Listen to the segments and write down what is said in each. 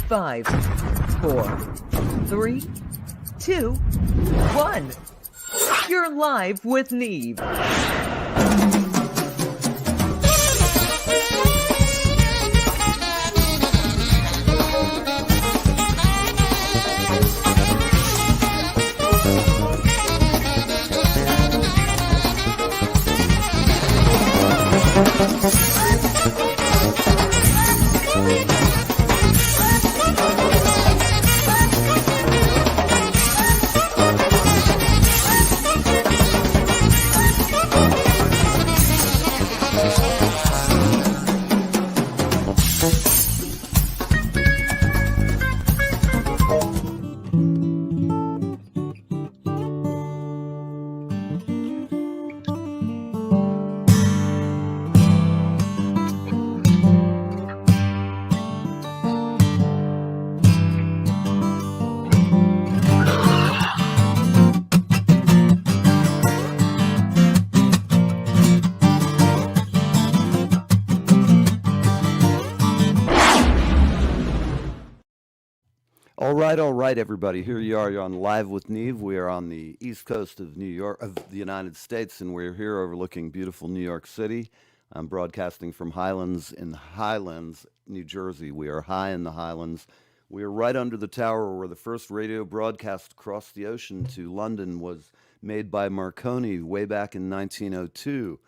5, 4, 3, 2, 1. You're live with Neve. All right, everybody. Here you are. You're on Live with Neve. We are on the east coast of New York, of the United States, and we're here overlooking beautiful New York City. I'm broadcasting from Highlands, New Jersey. We are high in the Highlands. We are right under the tower where the first radio broadcast across the ocean to London was made by Marconi way back in 1902.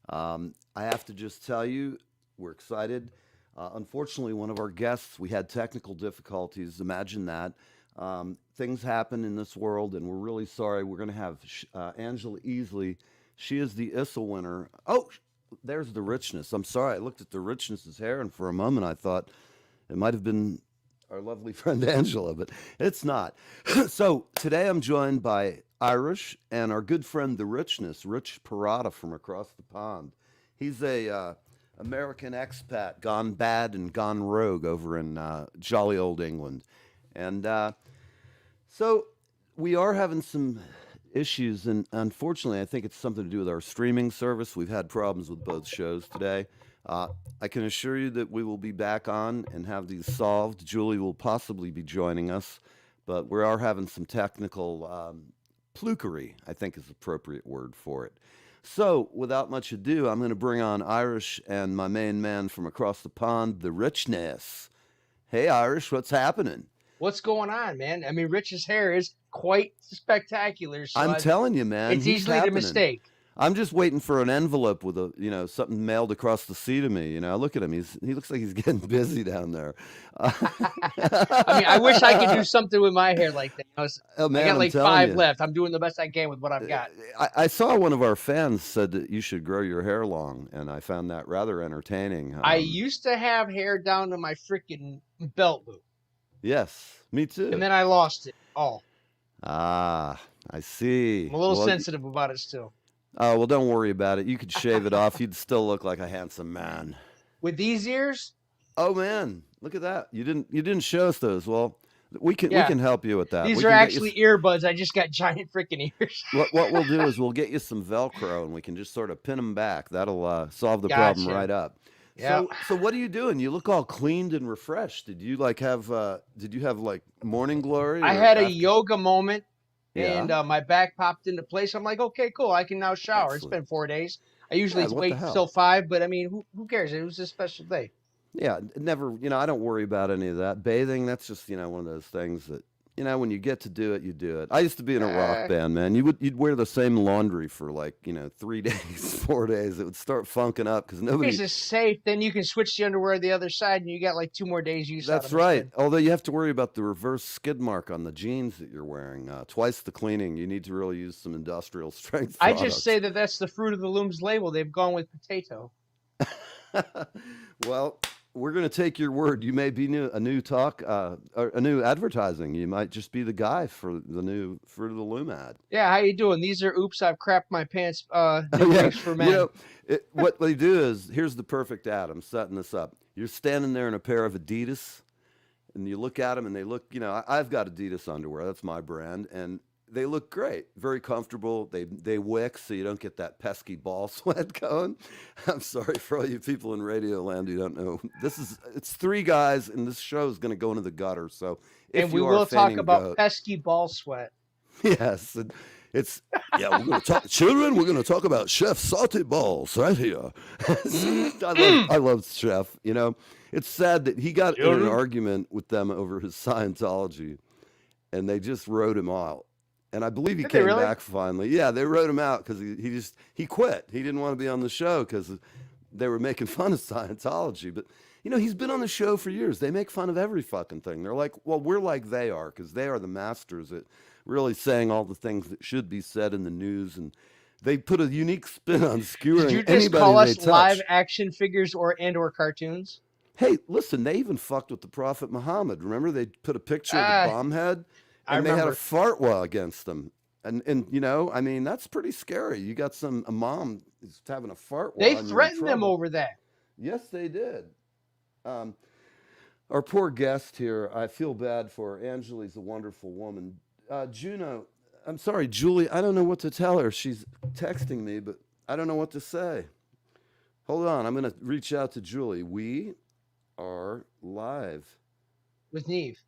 I have to just tell you, we're excited. Unfortunately, one of our guests, we had technical difficulties. Imagine that. Things happen in this world, and we're really sorry. We're going to have Angela Easley. She is the ISSA winner. Oh, there's the richness. I'm sorry. I looked at the richness's hair, and for a moment I thought it might have been our lovely friend Angela, but it's not. So today I'm joined by Irish and our good friend, the richness, Rich Perotta from across the pond. He's a American expat gone bad and gone rogue over in jolly old England. And so we are having some issues, and unfortunately I think it's something to do with our streaming service. We've had problems with both shows today. I can assure you that we will be back on and have these solved. Julie will possibly be joining us, but we are having some technical flukery, I think is the appropriate word for it. So, without much ado, I'm going to bring on Irish and my main man from across the pond, the richness. Hey, Irish, what's happening? What's going on, man? I mean, Rich's hair is quite spectacular. So I'm telling you, man. It's easily a mistake. I'm just waiting for an envelope with something mailed across the sea to me. Look at him. He looks like he's getting busy down there. I mean, I wish I could do something with my hair like that. I got like 5 left. I'm doing the best I can with what I've got. I saw one of our fans said that you should grow your hair long, and I found that rather entertaining. I used to have hair down to my freaking belt loop. Yes, me too. And then I lost it all. Ah, I see. I'm a little sensitive about it still. Oh, well, don't worry about it. You could shave it off. You'd still look like a handsome man. With these ears? Oh, man. Look at that. You didn't show us those. Well, we can help you with that. These are actually earbuds. I just got giant freaking ears. What we'll do is we'll get you some Velcro, and we can just sort of pin them back. That'll solve the problem right up. Yeah. So what are you doing? You look all cleaned and refreshed. Did you have morning glory? I had a yoga moment. Yeah. And my back popped into place. I'm like, okay, cool. I can now shower. Excellent. It's been 4 days. I usually wait till 5, but I mean, who cares? It was a special day. Yeah, never. I don't worry about any of that. Bathing, that's just one of those things that when you get to do it, you do it. I used to be in a rock band, man. You'd wear the same laundry for 3 days, 4 days. It would start funking up because nobody. This is safe. Then you can switch the underwear to the other side, and you got 2 more days use. That's right. Although you have to worry about the reverse skid mark on the jeans that you're wearing. Twice the cleaning. You need to really use some industrial strength products. I just say that's the Fruit of the Looms label. They've gone with potato. Well. We're going to take your word. You may be a new advertising. You might just be the guy for the new Fruit of the Loom ad. Yeah, how you doing? These are Oops, I've Crapped My Pants for men. What they do is, here's the perfect ad. I'm setting this up. You're standing there in a pair of Adidas, and you look at them, and they look, I've got Adidas underwear. That's my brand. And they look great, very comfortable. They wick, so you don't get that pesky ball sweat going. I'm sorry for all you people in Radio Land who don't know. It's three guys, and this show is going to go into the gutter. So and we will talk about pesky ball sweat. Yes, we're going to talk, children. We're going to talk about Chef Salty Balls right here. I love Chef. You know, it's sad that he got in an argument with them over his Scientology, and they just wrote him out. And I believe he came back finally. Yeah, they wrote him out because he quit. He didn't want to be on the show because they were making fun of Scientology. But you know, he's been on the show for years. They make fun of every fucking thing. They're like, well, we're like they are because they are the masters at really saying all the things that should be said in the news, and they put a unique spin on skewering anybody they touch. Did you just call us live action figures or cartoons? Hey, listen, they even fucked with the Prophet Muhammad. Remember, they put a picture of the bomb head, and they had a fatwa against them. And you know, I mean, that's pretty scary. You got some imam who's having a fatwa. They threatened them over that. Yes, they did. Our poor guest here, I feel bad for her. Angeli's a wonderful woman. Julie, I don't know what to tell her. She's texting me, but I don't know what to say. Hold on, I'm going to reach out to Julie. We are live. With Neve.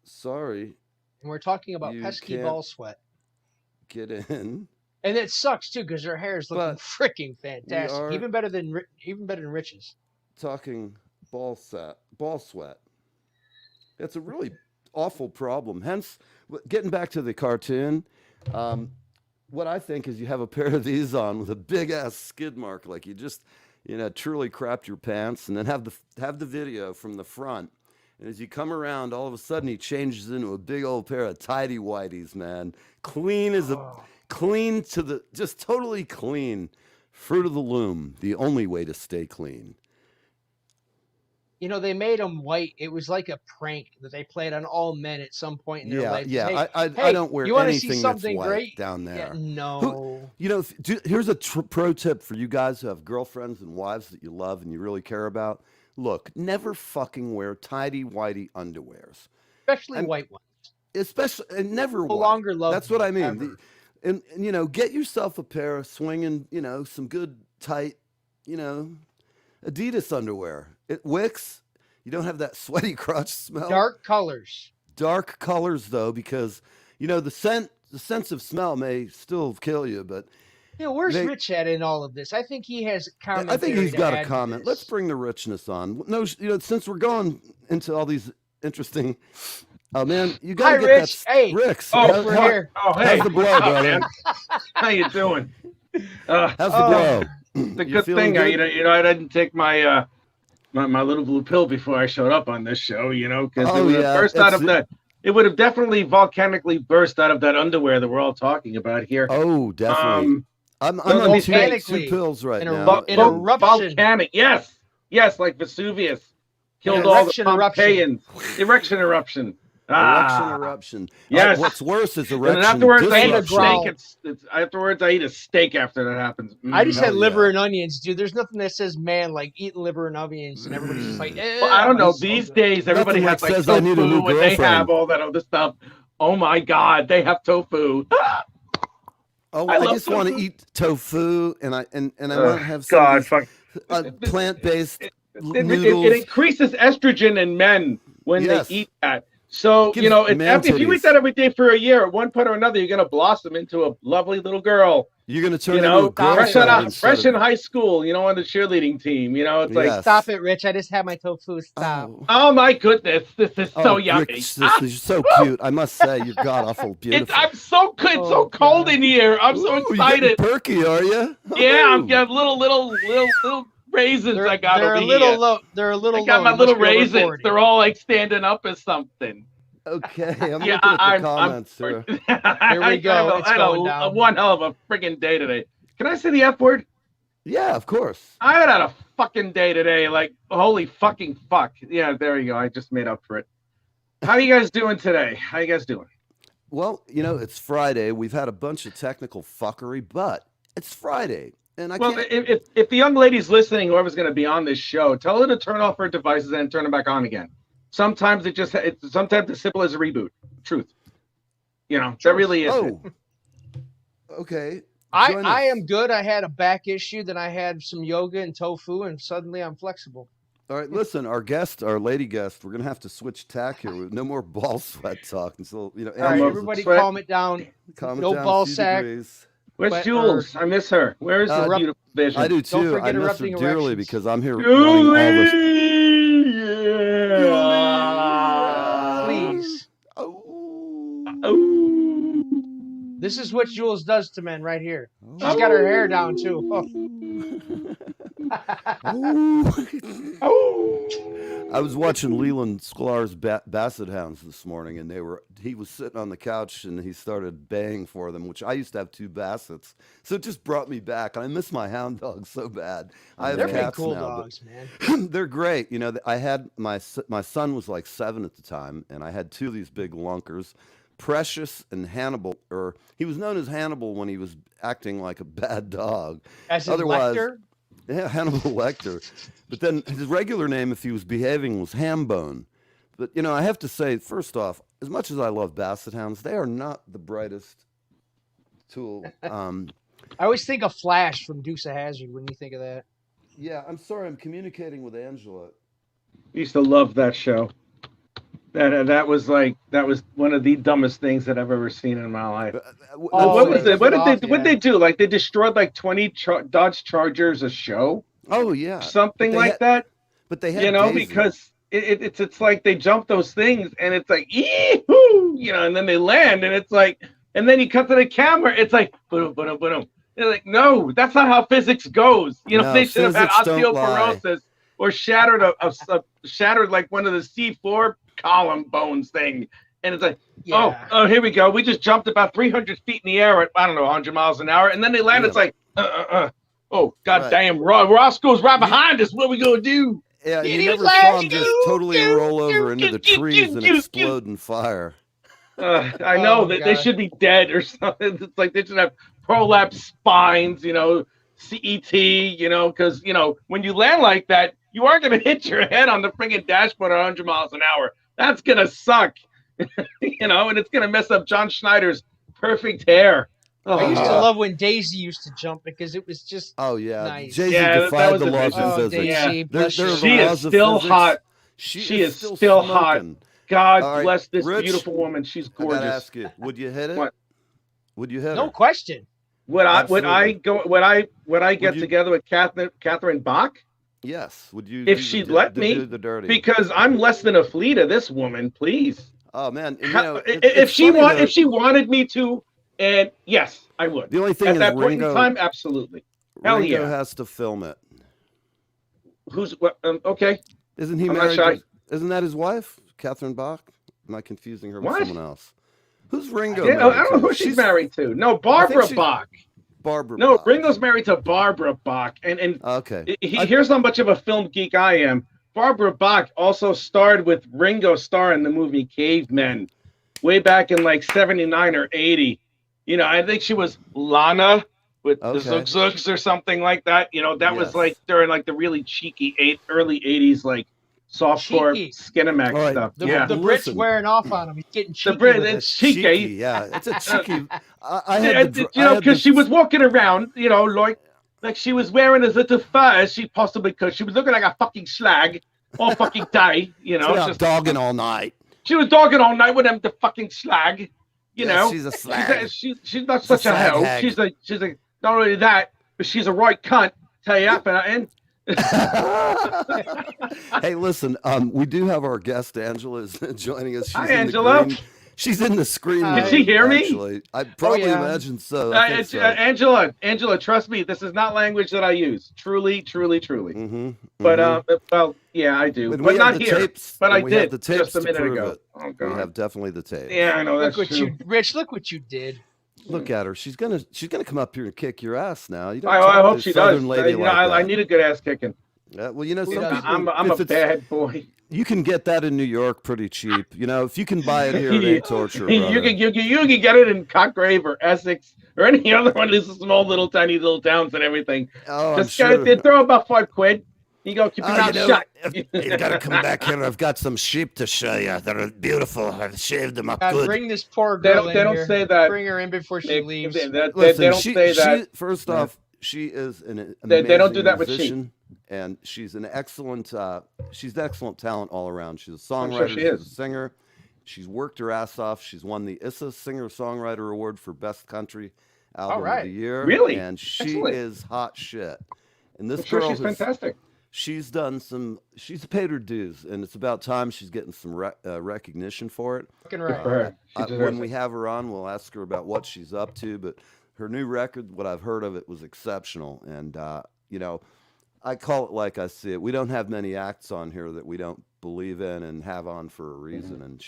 Sorry. And we're talking about pesky ball sweat. Get in. And it sucks, too, because her hair is looking freaking fantastic. Even better than Rich's. Talking ball sweat. It's a really awful problem. Hence, getting back to the cartoon, what I think is you have a pair of these on with a big ass skid mark, like you just, truly crapped your pants, and then have the video from the front. And as you come around, all of a sudden he changes into a big old pair of tidy whities, man. Just totally clean. Fruit of the loom, the only way to stay clean. You know, they made them white. It was like a prank that they played on all men at some point in their life. Yeah, I don't wear anything that's white down there. Yeah, no. Here's a pro tip for you guys who have girlfriends and wives that you love and you really care about. Look, never fucking wear tidy whitey underwears. Especially white ones. And never white. Longer love. That's what I mean. And get yourself a pair of swinging, some good tight, Adidas underwear. It wicks. You don't have that sweaty crotch smell. Dark colors. Dark colors, though, because the sense of smell may still kill you. But where's Rich at in all of this? I think he has comment. I think he's got a comment. Let's bring the richness on. No, since we're going into all these interesting. Oh man, you gotta get Rich. that. Hey, Ricks. we're here. Oh, hey, how's the blow, brother? How you doing? How's the blow? The good thing, good? I didn't take my my little blue pill before I showed up on this show, because it would have burst out of that. It would have definitely volcanically burst out of that underwear that we're all talking about here. Oh, definitely. I'm on two pills right now. An eruption. Volcanic, yes, like Vesuvius killed all the Pompeians. Erection eruption. Erection eruption. Yes. What's worse is erection. And afterwards, I eat a steak. Afterwards, I eat a steak after that happens. I just had liver and onions, dude. There's nothing that says man like eating liver and onions, and everybody's just like, Well, I don't know. These days, everybody has like tofu, and they have all that other stuff. Oh my God, they have tofu. I just want to eat tofu, and I want to have some plant-based noodles. It increases estrogen in men when they eat that. So, if you eat that every day for a year, at one point or another, you're going to blossom into a lovely little girl. You're going to turn into a girl. Fresh in high school, on the cheerleading team. It's like, stop it, Rich. I just had my tofu. Stop. Oh my goodness. This is so yummy. Rich, this is so cute. I must say, you're god-awful beautiful. I'm so good. It's so cold in here. I'm so excited. You're perky, are you? Yeah, I'm got little raisins. I got they're over a little here. low. They're a little. I got my little raisins. They're all like standing up as something. Okay, I'm looking at the comments here. Here we go. I had one hell of a friggin' day today. Can I say the F word? Yeah, of course. I had a fucking day today. Like, holy fucking fuck. Yeah, there you go. I just made up for it. How you guys doing today? How you guys doing? Well, it's Friday. We've had a bunch of technical fuckery, but it's Friday. And if the young lady's listening, whoever's going to be on this show, tell her to turn off her devices and turn them back on again. Sometimes sometimes as simple as a reboot. Truth. You know, there really is. Oh, okay. I am good. I had a back issue, then I had some yoga and tofu, and suddenly I'm flexible. All right, listen, our lady guest, we're gonna have to switch tack here. No more ball sweat talk. So, you know, all right, everybody, calm it down. No ball sack. Where's Jules? I miss her. Where's the beautiful vision? I do too. I miss her dearly because I'm here. Please. This is what Jules does to men right here. She's got her hair down too. I was watching Leland Sklar's Basset Hounds this morning, and he was sitting on the couch and he started baying for them, which I used to have 2 Bassets, so it just brought me back. And I miss my hound dogs so bad. I have cats cool now, dogs, man. They're great. You know, I had my son was like 7 at the time, and I had 2 of these big lunkers. Precious and Hannibal, or he was known as Hannibal when he was acting like a bad dog. As in Lecter? Yeah, Hannibal Lecter. But then his regular name, if he was behaving, was Hambone. But, you know, I have to say, first off, as much as I love Basset Hounds, they are not the brightest tool. I always think of Flash from Dukes of Hazzard when you think of that. Yeah, I'm sorry, I'm communicating with Angela. I used to love that show. That was one of the dumbest things that I've ever seen in my life. What was it? What did they do? Like they destroyed like 20 Dodge Chargers a show? Oh yeah, something like that. But they had, you know, because it's like they jump those things and it's like ee-hoo, you know, and then they land and it's like, and then you cut to the camera, it's like boom, boom, boom. They're like, no, that's not how physics goes. You know, no, they should have had osteoporosis or shattered shattered like one of the C4 column bones thing, and it's like, oh, here we go. We just jumped about 300 feet in the air at, I don't know, 100 miles an hour, and then they land. Yeah. It's like, oh, goddamn, Roscoe's right behind us. What are we gonna do? Yeah, you never saw him just totally roll over into the trees and explode in fire. I know that they should be dead or something. It's like they should have prolapsed spines, you know, CET, you know, because, you know, when you land like that, you aren't going to hit your head on the friggin' dashboard at 100 miles an hour. That's going to suck, you know, and it's going to mess up John Schneider's perfect hair. I used to love when Daisy used to jump because it was just nice. Daisy defied the laws of physics. She is still hot. She is still hot. God bless this beautiful woman. She's gorgeous. I gotta ask you, would you hit it? What? Would you hit No her? question. Would I get together with Catherine Bach? Yes. Would you? If she'd let me, the dirty. Because I'm less than a flea to this woman. Please. Oh man, you know, if she wanted me to, and yes, I would. The only thing at that point in time, absolutely. Hell Ringo yeah. has to film it. Who's what? Okay. Isn't he married? Isn't that his wife, Catherine Bach? Am I confusing her with someone else? Who's Ringo? I don't know who she's married to. No, Barbara Bach. Barbara. No, Bach. Ringo's married to Barbara Bach. And okay. Here's how much of a film geek I am. Barbara Bach also starred with Ringo Starr in the movie Cavemen, way back in like 79 or 80. You know, I think she was Lana with the Zook Zooks or something like that. You know, that was like during like the really cheeky early 80s, like softcore Skinamax stuff. The Brit's wearing off on him. He's getting cheeky. It's cheeky. Yeah, it's a cheeky. You know, because she was walking around, you know, like she was wearing as little fur as she possibly could. She was looking like a fucking slag all fucking day. You know, just dogging all night. She was dogging all night with them the fucking slag. You know, she's a slag. She's not such a hell. She's a not only that, but she's a right cunt. Tell you that, and. Hey, listen. We do have our guest Angela is joining us. She's Hi, Angela. She's in the screen. Can she hear me? I probably imagine so. Angela, trust me, this is not language that I use. Truly. Mm-hmm. But well, yeah, I do. But not here. Tapes, but I did the tapes just a minute ago. Oh, God. We have definitely the tape. Yeah, I know that's true. Rich, look what you did. Look at her. She's gonna come up here and kick your ass now. You don't I hope she does. I need a good ass kicking. Well, you know, some people, I'm a bad boy. You can get that in New York pretty cheap. You know, if you can buy it here, it ain't torture. You can get it in Cockgrave or Essex or any other one of these small tiny little towns and everything. Oh, they throw about $5. You go, keep your mouth shut. You got to come back here. I've got some sheep to show you. They're beautiful. I've shaved them up good. Bring this poor girl They don't here. say that. Bring her in before she leaves. They don't say that. First off, she is an amazing they don't do that musician, with sheep. and she's an excellent. She's excellent talent all around. She's a songwriter. Sure she is. She's a singer. She's worked her ass off. She's won the ISSA Singer-Songwriter Award for Best Country Album of the Year. Really? And she Excellent. is hot shit. And this I'm girl sure she's fantastic. She's paid her dues, and it's about time she's getting some recognition for it. Fucking right. For her. When we have her on, we'll ask her about what she's up to. But her new record, what I've heard of it, was exceptional. And, I call it like I see it. We don't have many acts on here that we don't believe in and have on for a reason. And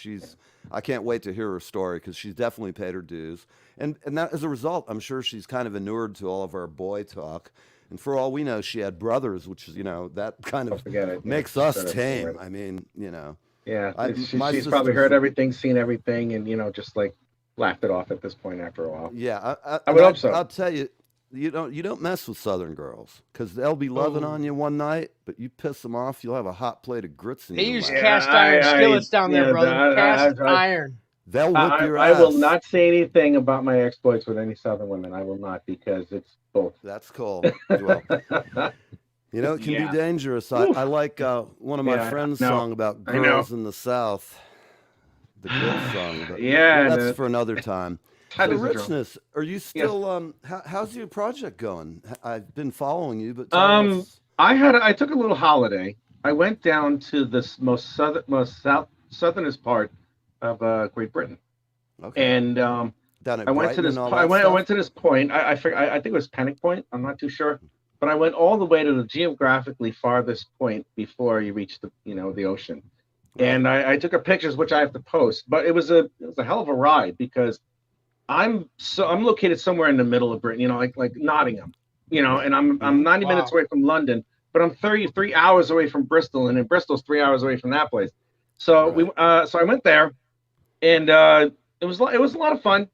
I can't wait to hear her story because she's definitely paid her dues. And that, as a result, I'm sure she's kind of inured to all of our boy talk. And for all we know, she had brothers, which is, that kind of makes us tame. I mean, Yeah, she's probably heard everything, seen everything, and, just like laughed it off at this point after a while. Yeah, I would hope so. I'll tell you, you don't mess with Southern girls because they'll be loving on you one night, but you piss them off, you'll have a hot plate of grits in your They use lap. cast iron skillets down there, brother. Cast iron. They'll whip your ass. I will not say anything about my exploits with any Southern women. I will not, because it's both. That's cool. Well, it can be dangerous. I like one of my friends' song about girls in the South. The grit song. But that's for another time. So, Richness, are you still? How's your project going? I've been following you, but I took a little holiday. I went down to the most southernest part of Great Britain, and I went to this. I went to this point. I think it was Panic Point. I'm not too sure, but I went all the way to the geographically farthest point before you reach the ocean, and I took a pictures which I have to post. But it was a hell of a ride because I'm located somewhere in the middle of Britain, like Nottingham, and I'm 90 minutes away from London, but I'm 33 hours away from Bristol, and in Bristol's 3 hours away from that place. So so I went there, and it was a lot of fun.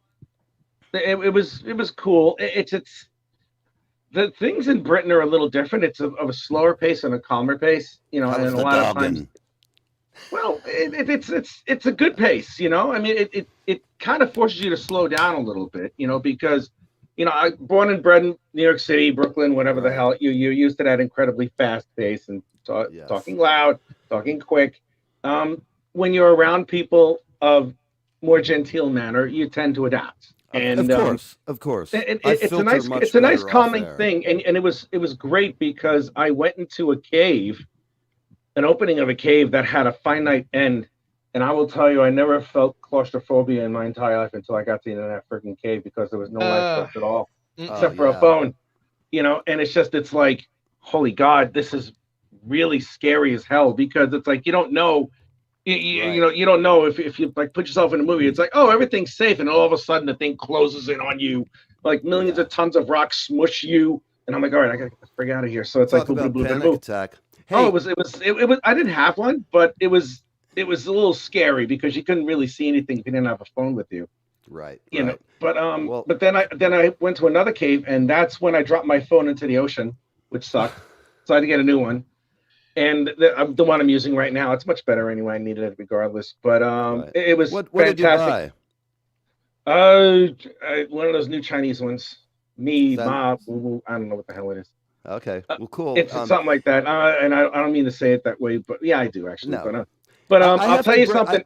It was cool. It's the things in Britain are a little different. It's of a slower pace and a calmer pace, and a lot of times. Well, it's a good pace, I mean, it kind of forces you to slow down a little bit, because, I born and bred in New York City, Brooklyn, whatever the hell, you're used to that incredibly fast pace and talking loud, talking quick. When you're around people of more genteel manner, you tend to adapt. And of course, it's a nice calming thing, and it was great because I went into a cave. An opening of a cave that had a finite end, and I will tell you, I never felt claustrophobia in my entire life until I got to the end of that freaking cave because there was no life left at all, except for a bone, and it's like, holy God, this is really scary as hell because it's like you don't know, you don't know if you like put yourself in a movie, it's like, oh, everything's safe, and all of a sudden the thing closes in on you, like millions of tons of rocks smush you, and I'm like, all right, I gotta get the frig out of here. So it's like panic attack. Hey. Oh, it was. I didn't have one, but it was a little scary because you couldn't really see anything if you didn't have a phone with you. Right. But then I went to another cave, and that's when I dropped my phone into the ocean, which sucked. So I had to get a new one, and the one I'm using right now, it's much better anyway. I needed it regardless, but it was what fantastic. Did you buy? One of those new Chinese ones. I don't know what the hell it is. Okay, well, cool. It's something like that, and I don't mean to say it that way, but yeah, I do actually. No. But I'll tell you something.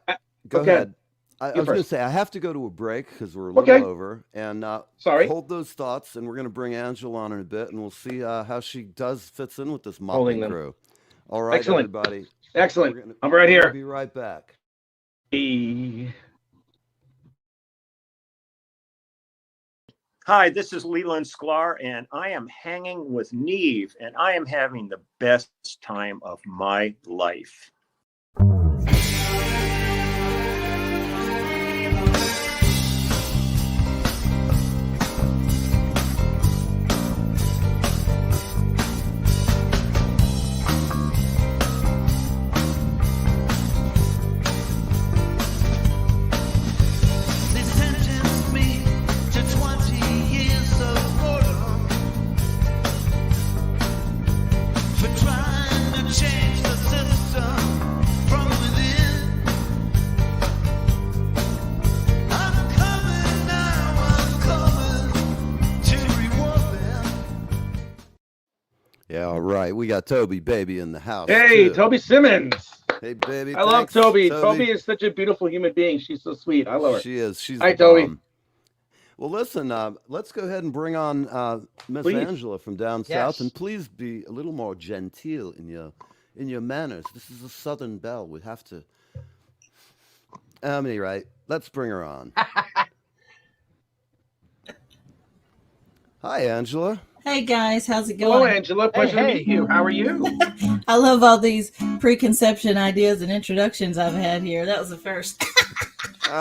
Go ahead. I was going to say I have to go to a break because we're a little over, and hold those thoughts, and we're going to bring Angela on in a bit, and we'll see how she fits in with this motley crew. All right, everybody. Excellent. I'm right here. We'll be right back. Hi, this is Leland Sklar, and I am hanging with Neve, and I am having the best time of my life. For trying Yeah, all right. We got Toby Baby in the house. Hey, too. Toby Simmons. Hey, baby. I love Toby. Toby is such a beautiful human being. She's so sweet. I love her. She is. She's Hi, the Toby. bomb. Well, listen, let's go ahead and bring on Miss Angela from down south, and please be a little more genteel in your manners. This is a Southern belle. We have to. Right. Let's bring her on. Hi, Angela. Hey guys, how's it going? Hello, Angela. Pleasure to meet you. How are you? I love all these preconception ideas and introductions I've had here. That was the first.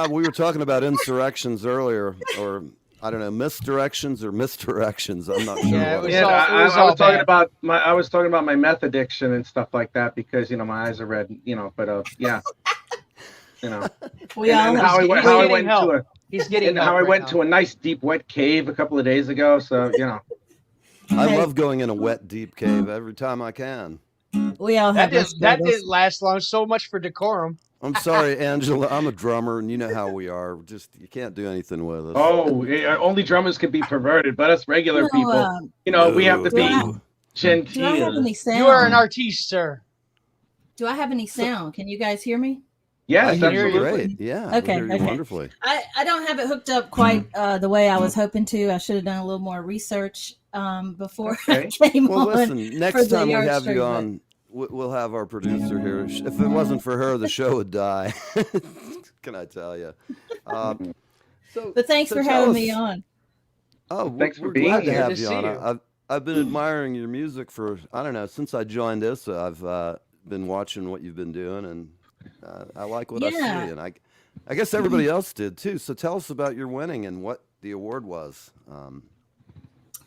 We were talking about insurrections earlier, or I don't know, misdirections or misdirections. I'm not sure. I was talking about my meth addiction and stuff like that because my eyes are red. But yeah. We all how I went to a He's getting how I went to a nice deep wet cave a couple of days ago. So I love going in a wet deep cave every time I can. We all have that didn't last long. So much for decorum. I'm sorry, Angela. I'm a drummer, and you know how we are. You can't do anything with us. Oh, only drummers can be perverted, but us regular people, we have to be genteel. Do I have any sound? You are an artiste, sir. Do I have any sound? Can you guys hear me? Yes, that's great. Yeah. Okay. Wonderfully. I don't have it hooked up quite the way I was hoping to. I should have done a little more research before I came on. Well, listen, next time we have you on, we'll have our producer here. If it wasn't for her, the show would die. Can I tell you? But thanks for having me on. Oh, thanks for being here. Glad to have you on. I've been admiring your music for, I don't know, since I joined ISSA. I've been watching what you've been doing, and I like what I see, and I guess everybody else did too. So tell us about your winning and what the award was.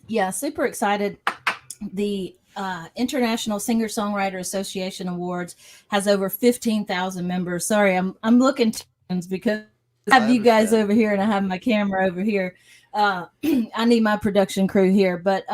Yeah, super excited. The International Singer-Songwriter Association Awards has over 15,000 members. Sorry, I'm looking because I have you guys over here and I have my camera over here. I need my production crew here, but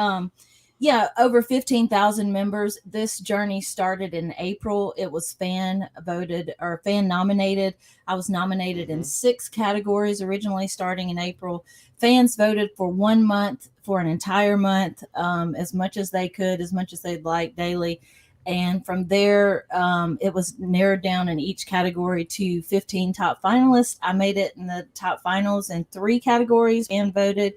yeah, over 15,000 members. This journey started in April. It was fan voted or fan nominated. I was nominated in 6 categories originally starting in April. Fans voted for 1 month, for an entire month, as much as they could, as much as they'd like daily. And from there, it was narrowed down in each category to 15 top finalists. I made it in the top finals in 3 categories and voted.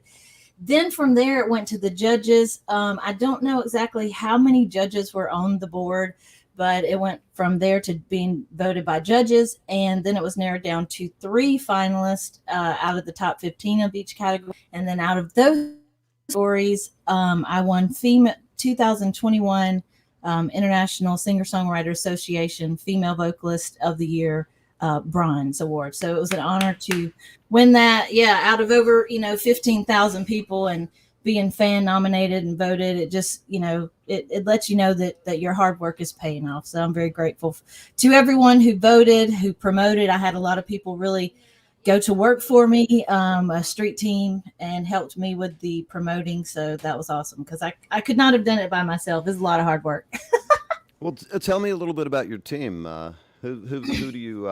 Then from there, it went to the judges. I don't know exactly how many judges were on the board, but it went from there to being voted by judges. And then it was narrowed down to 3 finalists out of the top 15 of each category. And then out of those categories, I won 2021 International Singer-Songwriter Association Female Vocalist of the Year Bronze Award. So it was an honor to win that. Yeah, out of over 15,000 people and being fan nominated and voted, it just it lets you know that your hard work is paying off. So I'm very grateful to everyone who voted, who promoted. I had a lot of people really go to work for me, a street team, and helped me with the promoting. So that was awesome because I could not have done it by myself. It's a lot of hard work. Well, tell me a little bit about your team. Who do you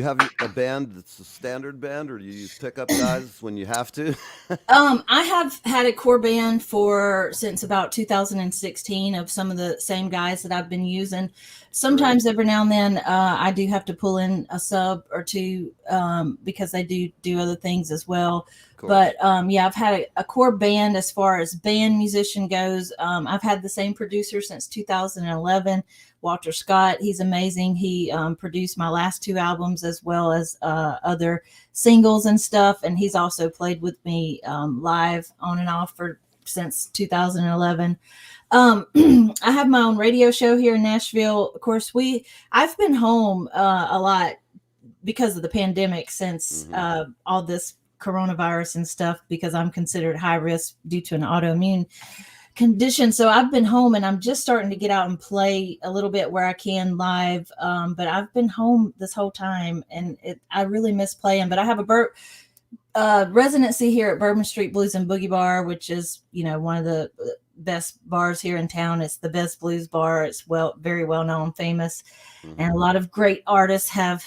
have a band that's a standard band, or do you use pickup guys when you have to? I have had a core band since about 2016 of some of the same guys that I've been using. Sometimes every now and then I do have to pull in a sub or two because they do other things as well. But yeah, I've had a core band as far as band musician goes. I've had the same producer since 2011. Walter Scott, he's amazing. He produced my last 2 albums as well as other singles and stuff. And he's also played with me live on and off since 2011. I have my own radio show here in Nashville. Of course, I've been home a lot because of the pandemic since all this coronavirus and stuff, because I'm considered high risk due to an autoimmune condition. So I've been home and I'm just starting to get out and play a little bit where I can live. But I've been home this whole time and I really miss playing. But I have a residency here at Bourbon Street Blues and Boogie Bar, which is, one of the best bars here in town. It's the best blues bar. It's very well known, famous. And a lot of great artists have,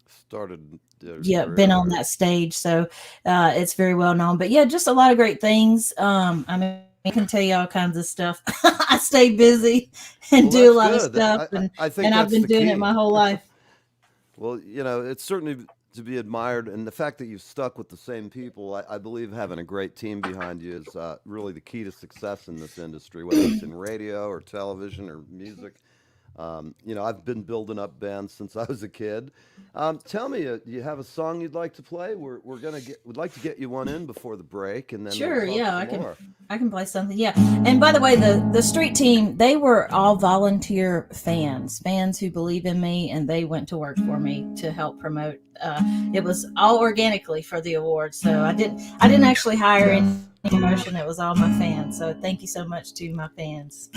started. Been on that stage. So it's very well known. But yeah, just a lot of great things. I'm I can tell you all kinds of stuff. I stay busy and do a lot of stuff, and I've been doing it my whole life. Well, it's certainly to be admired, and the fact that you've stuck with the same people, I believe having a great team behind you is really the key to success in this industry, whether it's in radio or television or music. I've been building up bands since I was a kid. Tell me, do you have a song you'd like to play? We'd like to get you one in before the break, and then sure, yeah, I can play something. Yeah, and by the way, the street team, they were all volunteer fans who believe in me, and they went to work for me to help promote. It was all organically for the awards, so I didn't actually hire any promotion. It was all my fans. So thank you so much to my fans.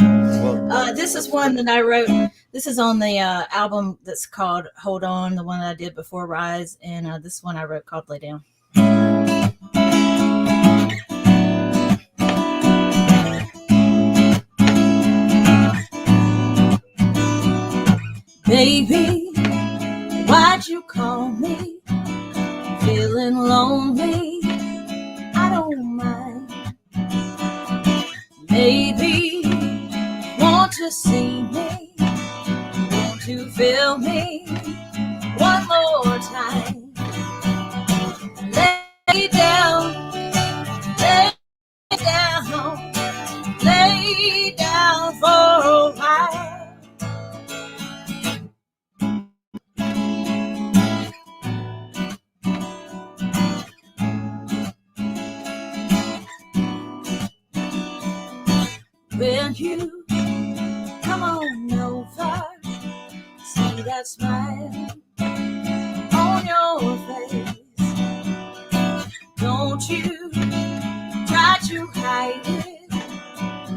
This is one that I wrote. This is on the album that's called Hold On, the one that I did before Rise, and this one I wrote called Lay Down. Baby, why'd you call me? Feeling lonely, I don't mind. Maybe, won't you see me? Won't you feel me one more time? Lay down, lay down, lay down for a while. When you come on over, see that smile on your face. Don't you try to hide it.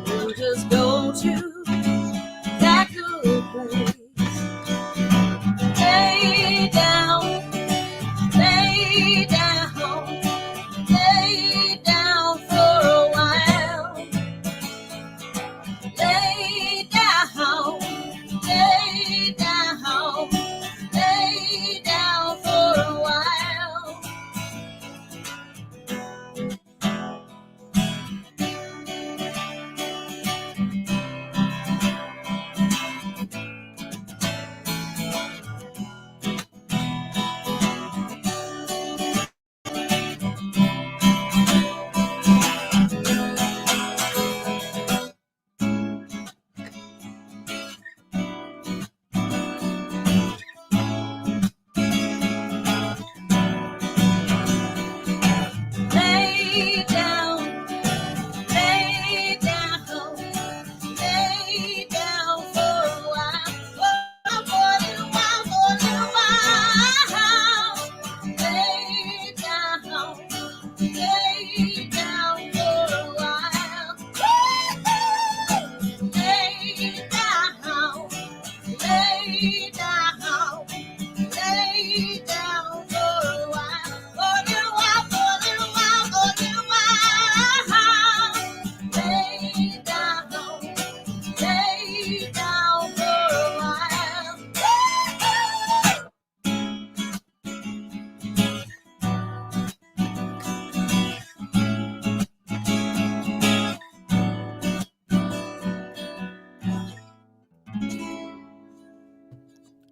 We'll just go to that good place. Lay down, lay down, lay down for a while. Lay down, lay down, lay down for a while. Lay down, lay down, lay down for a while. For a little while, for a little while. Lay down for a while. Lay down, lay down, lay down for a while. For a little while, for a little while, for a little while. Lay down for a while.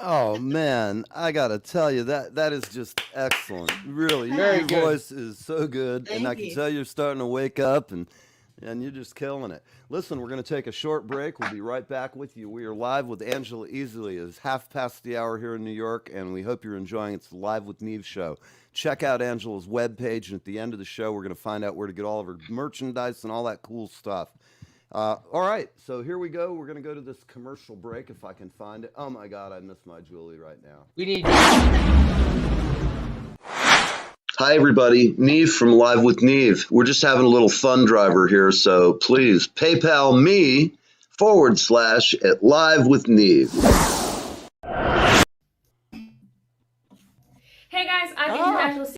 Oh man, I gotta tell you that is just excellent. Really, Very your good. voice is so good, and I can you. tell you're starting to wake up, and you're just killing it. Listen, we're gonna take a short break. We'll be right back with you. We are live with Angela Easily. It's 1:30 here in New York, and we hope you're enjoying it. It's the Live with Neve show. Check out Angela's webpage, and at the end of the show, we're gonna find out where to get all of her merchandise and all that cool stuff. All right, so here we go. We're going to go to this commercial break if I can find it. Oh my God, I miss my Julie right now. We need. Hi, everybody. Neve from Live with Neve. We're just having a little fun driver here, so please PayPal me / at Live with Neve. Hey guys, I'm International.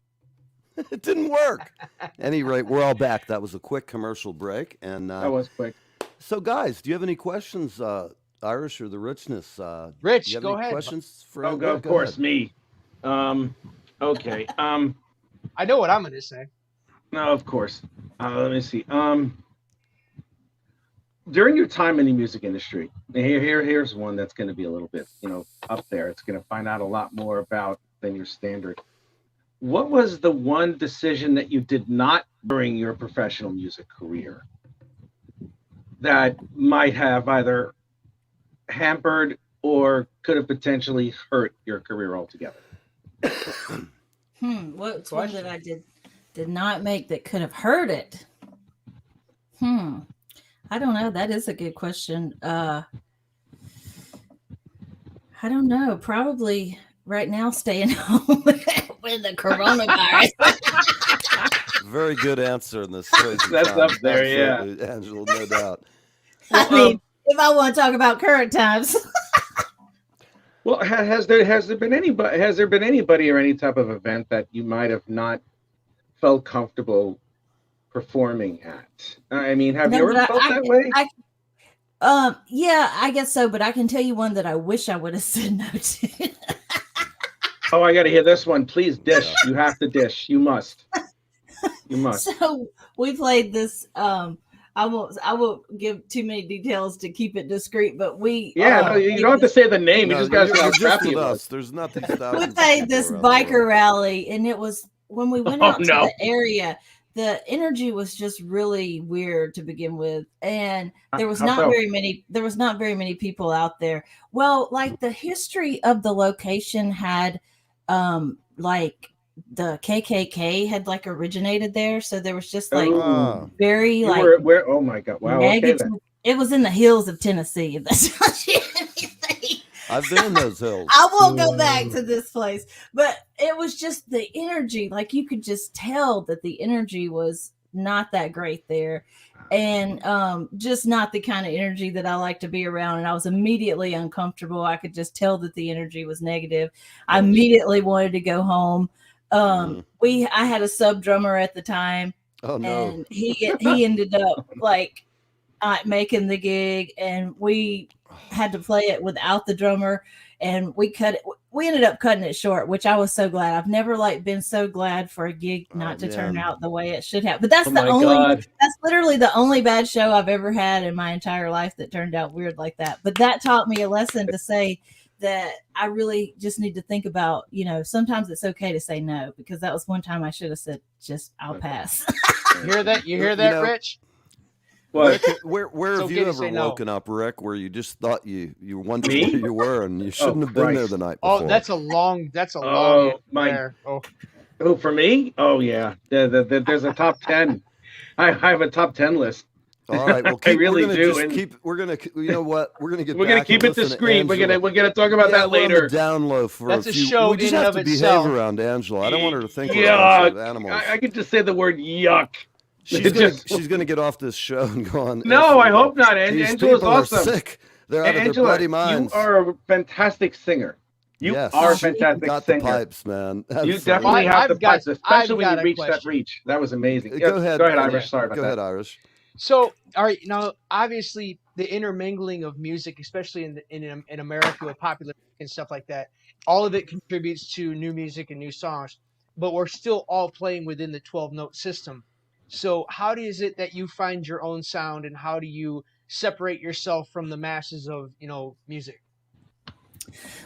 It didn't work. At any rate, we're all back. That was a quick commercial break. And That was quick. so, guys, do you have any questions, Irish or the Richness? Rich, do you have go any ahead. questions for Oh, of course, me. Okay. I know what I'm going to say. No, of course. Let me see. during your time in the music industry, here's one that's going to be a little bit, up there. It's going to find out a lot more about than your standard. What was the one decision that you did not during your professional music career that might have either hampered or could have potentially hurt your career altogether? What's one that I did not make that could have hurt it? I don't know. That is a good question. I don't know. Probably right now staying home with the coronavirus. Very good answer in this crazy That's time. up there, absolutely, yeah. Angela, no doubt. I mean, if I want to talk about current times. Well, has there been anybody or any type of event that you might have not felt comfortable performing at? I mean, have you ever felt that way? Yeah, I guess so, but I can tell you one that I wish I would have said no to. Oh, I got to hear this one. Please dish. You have to dish. You must. You must. So we played this. I won't give too many details to keep it discreet, but we. Yeah, no, you don't have to say the name. No, you just got to say how crappy it was. There's nothing. We played this biker rally, and it was when we went out to the area. The energy was just really weird to begin with, and there was not very many people out there. Well, like the history of the location had, like the KKK had like originated there, so there was just like very like where. Oh my God! Wow. Negative. Okay, it was in the hills of Tennessee. If that's not anything. I've been in those hills. I won't go back to this place, but it was just the energy. Like you could just tell that the energy was not that great there, and just not the kind of energy that I like to be around. And I was immediately uncomfortable. I could just tell that the energy was negative. I immediately wanted to go home. I had a sub drummer at the time. Oh no! And he ended up like making the gig, and we had to play it without the drummer, and we ended up cutting it short, which I was so glad. I've never been so glad for a gig not to turn out the way it should have. But that's that's literally the only bad show I've ever had in my entire life that turned out weird like that. But that taught me a lesson to say that I really just need to think about, sometimes it's okay to say no, because that was one time I should have said, I'll pass. You hear that, Rich? What? Where have you ever woken up, Rick, where you just thought you wondered where you were and you shouldn't have been there the night before? Oh, that's a long there. Oh, for me? Oh yeah. There's a top 10. I have a top 10 list. All right, well, we're gonna keep it discreet. We're gonna talk about that later. Down low for that's a few. Show we just in have of to itself. behave around Angela. I don't want her to think we're a bunch of animals. I could just say the word yuck. She's gonna get off this show and go on. No, I hope not. Angela's awesome. Are sick. They're out of their bloody minds. You are a fantastic singer. You are a fantastic got singer. The pipes, man. You definitely have the pipes, especially when you reach that reach. That was amazing. Go ahead, Irish. Sorry about that. Go ahead, Irish. So, all right, now obviously the intermingling of music, especially in America with popular music and stuff like that, all of it contributes to new music and new songs. But we're still all playing within the 12-note system. So, how is it that you find your own sound, and how do you separate yourself from the masses of music?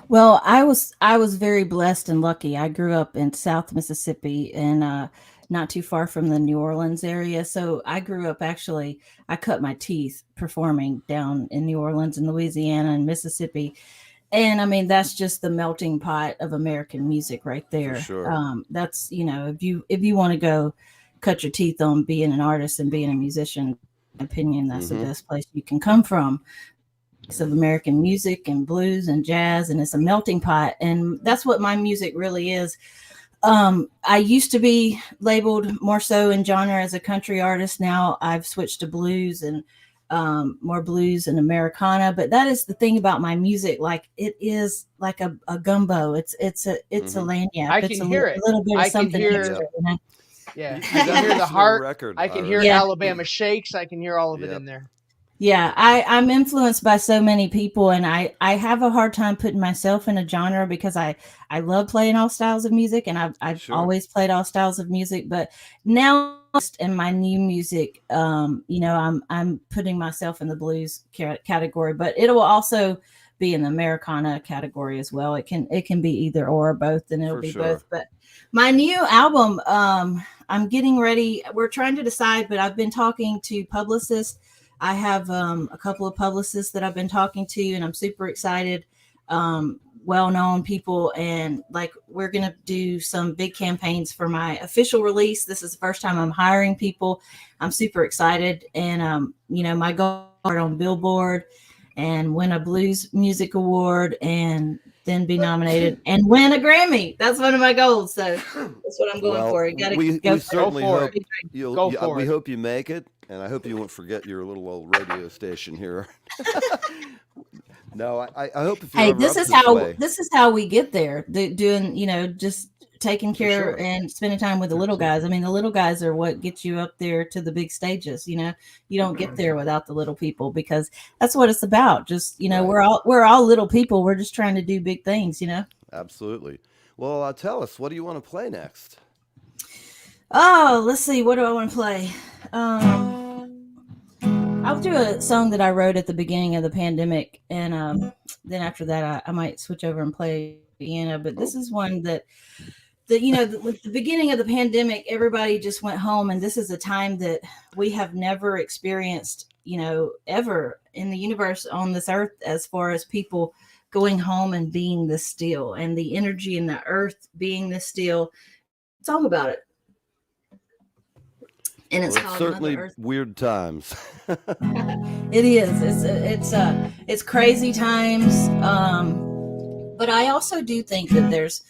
Well, I was very blessed and lucky. I grew up in South Mississippi and not too far from the New Orleans area. So I grew up I cut my teeth performing down in New Orleans and Louisiana and Mississippi. And I mean, that's just the melting pot of American music right there. For sure. That's, if you want to go cut your teeth on being an artist and being a musician, in my opinion, that's the best place you can come from. Of American music and blues and jazz, and it's a melting pot, and that's what my music really is. I used to be labeled more so in genre as a country artist. Now I've switched to blues and more blues and Americana. But that is the thing about my music; like it is like a gumbo. It's a lagniappe. I can hear it. A little bit of something extra. Yeah, I can hear the heart. I can hear Alabama Shakes. I can hear all of it in there. Yeah, I'm influenced by so many people, and I have a hard time putting myself in a genre because I love playing all styles of music, and I've always played all styles of music. But now and my new music, I'm putting myself in the blues category, but it will also be in the Americana category as well. It can be either or both, and it'll be both. But my new album, I'm getting ready. We're trying to decide, but I've been talking to publicists. I have a couple of publicists that I've been talking to, and I'm super excited. Well-known people, and like we're gonna do some big campaigns for my official release. This is the first time I'm hiring people. I'm super excited, and my goal is on Billboard and win a blues music award, and then be nominated and win a Grammy. That's one of my goals. So that's what I'm going for. You gotta we certainly hope we hope you make it, and I hope you won't forget your little old radio station here. No, I hope if you're this is how we get there. Doing, just taking care and spending time with the little guys. I mean, the little guys are what gets you up there to the big stages. You don't get there without the little people, because that's what it's about. Just, we're all little people. We're just trying to do big things, Absolutely. Well, tell us, what do you want to play next? Oh, let's see. What do I want to play? I'll do a song that I wrote at the beginning of the pandemic, and then after that, I might switch over and play piano. But this is one that with the beginning of the pandemic, everybody just went home, and this is a time that we have never experienced, ever in the universe on this earth, as far as people going home and being this still, and the energy in the earth being this still. Song about it. And it's certainly weird times. It is. It's crazy times. But I also do think that there's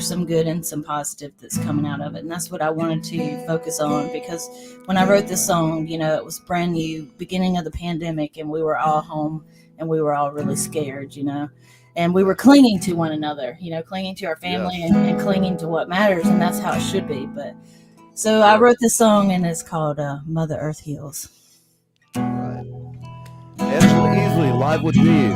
some good and some positive that's coming out of it. And that's what I wanted to focus on, because when I wrote this song, it was brand new, beginning of the pandemic, and we were all home, and we were all really scared, and we were clinging to one another, clinging to our family, and clinging to what matters. And that's how it should be. But so I wrote this song, and it's called Mother Earth Heals. Right. Angela Easley, live with Neve.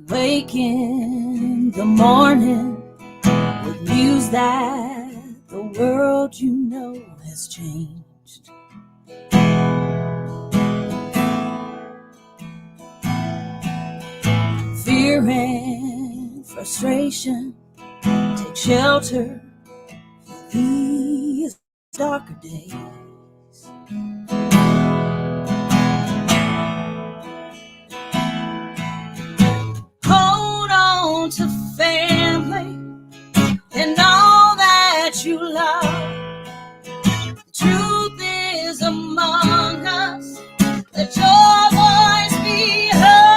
Wake in the morning with news that the world has changed. Fear and frustration take shelter for these darker days. Hold on to family and all that you love. The truth is among us. Let your voice be heard.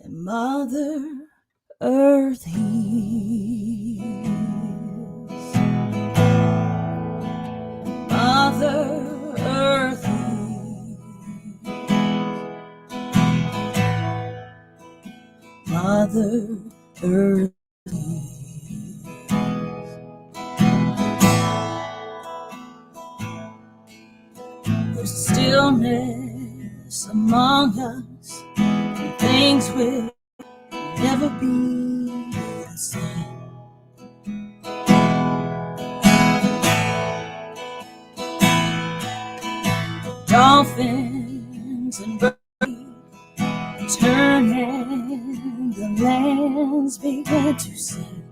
Mother Earth heals. Mother Earth heals. Mother Earth heals. There's stillness among us, and things will never be the same. Dolphins and birds turn, and the lands began to sing.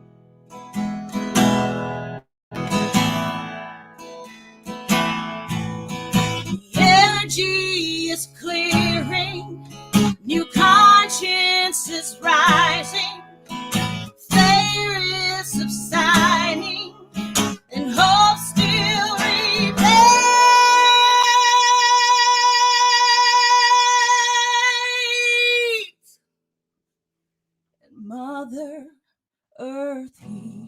The energy is clearing, new conscience is rising, fear is subsiding, and hope still remains. And Mother Earth heals.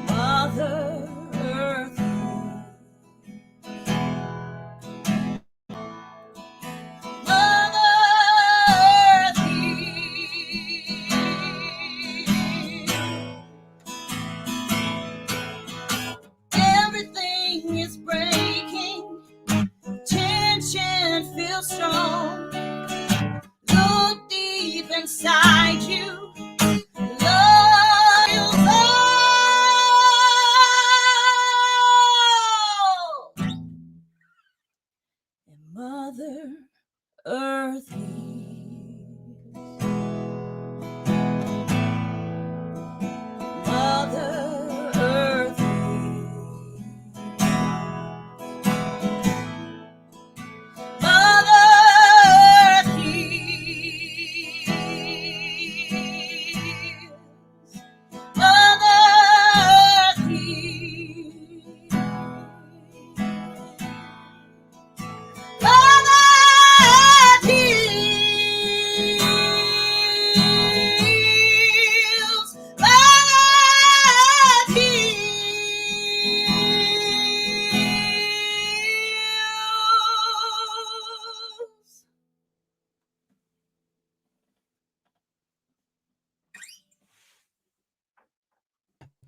Mother Earth heals. Mother